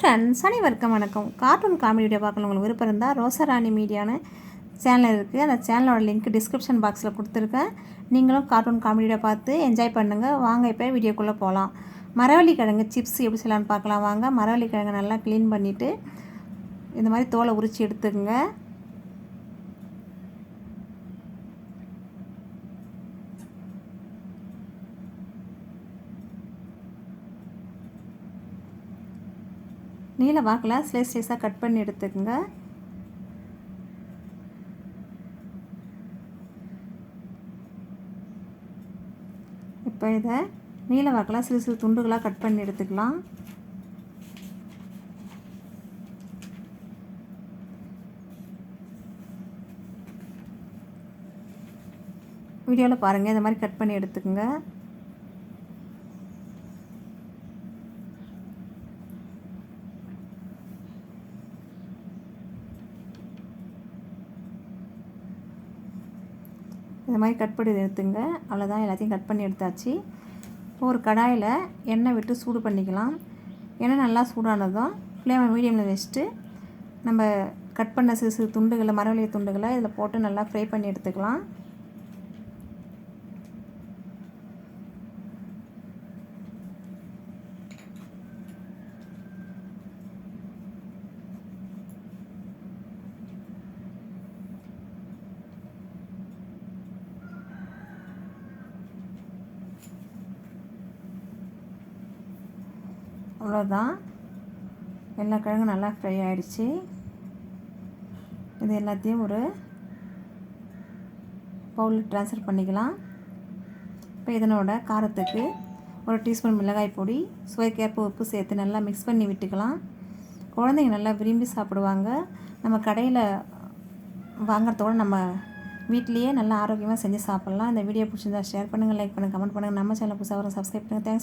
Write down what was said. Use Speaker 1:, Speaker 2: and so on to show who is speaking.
Speaker 1: Friends அனைவருக்கும் வணக்கம். Cartoon comedy video பார்க்கணும் உங்களுக்கு விருப்பம் இருந்தால் ரோசா ராணி மீடியான்னு சேனல் இருக்குது. அந்த சேனலோட லிங்க் டிஸ்கிரிப்ஷன் பாக்ஸில் கொடுத்துருக்கேன். நீங்களும் கார்ட்டூன் காமெடி வீடியோ பார்த்து என்ஜாய் பண்ணுங்கள். வாங்க இப்போ வீடியோக்குள்ளே போகலாம். மரவள்ளி கிழங்கு சிப்ஸ் எப்படி செய்யலான்னு பார்க்கலாம் வாங்க. மரவள்ளி கிழங்கு நல்லா க்ளீன் பண்ணிவிட்டு இந்த மாதிரி தோலை உரித்து எடுத்துக்கோங்க. நீல வாக்கில் ஸ்லைஸ் ஸ்லைஸாக கட் பண்ணி எடுத்துக்கோங்க. இப்போ இதை நீல வாக்கில் சிறு சிறு துண்டுகளாக கட் பண்ணி எடுத்துக்கலாம். வீடியோவில் பாருங்கள், இந்த மாதிரி கட் பண்ணி எடுத்துக்கோங்க. இந்த மாதிரி கட் பண்ணி எடுத்துங்க. அவ்வளோதான், எல்லாத்தையும் கட் பண்ணி எடுத்தாச்சு. இப்போ ஒரு கடாயில் எண்ணெய் விட்டு சூடு பண்ணிக்கலாம். எண்ணெய் நல்லா சூடானதும் ஃப்ளேமை மீடியமில் வச்சுட்டு நம்ம கட் பண்ண சிறு சிறு துண்டுகளை மரவள்ளி துண்டுகளை இதில் போட்டு நல்லா ஃப்ரை பண்ணி எடுத்துக்கலாம். அவ்வளோதான், எல்லா கிழங்கும் நல்லா ஃப்ரை ஆகிடுச்சு. இது எல்லாத்தையும் ஒரு பவுலில் ட்ரான்ஸ்ஃபர் பண்ணிக்கலாம். இப்போ இதனோட காரத்துக்கு ஒரு டீஸ்பூன் மிளகாய் பொடி, சுவைக்கேற்ப உப்பு சேர்த்து நல்லா மிக்ஸ் பண்ணி விட்டுக்கலாம். குழந்தைங்க நல்லா விரும்பி சாப்பிடுவாங்க. நம்ம கடையில் வாங்குறதோட நம்ம வீட்லேயே நல்லா ஆரோக்கியமாக செஞ்சு சாப்பிட்லாம். இந்த வீடியோ பிடிச்சிருந்தா ஷேர் பண்ணுங்கள், லைக் பண்ணுங்கள், கமெண்ட் பண்ணுங்கள். நம்ம சேனல் புதுசாக வர சப்ஸ்கிரைப் பண்ணுங்கள். தேங்க்ஸ்.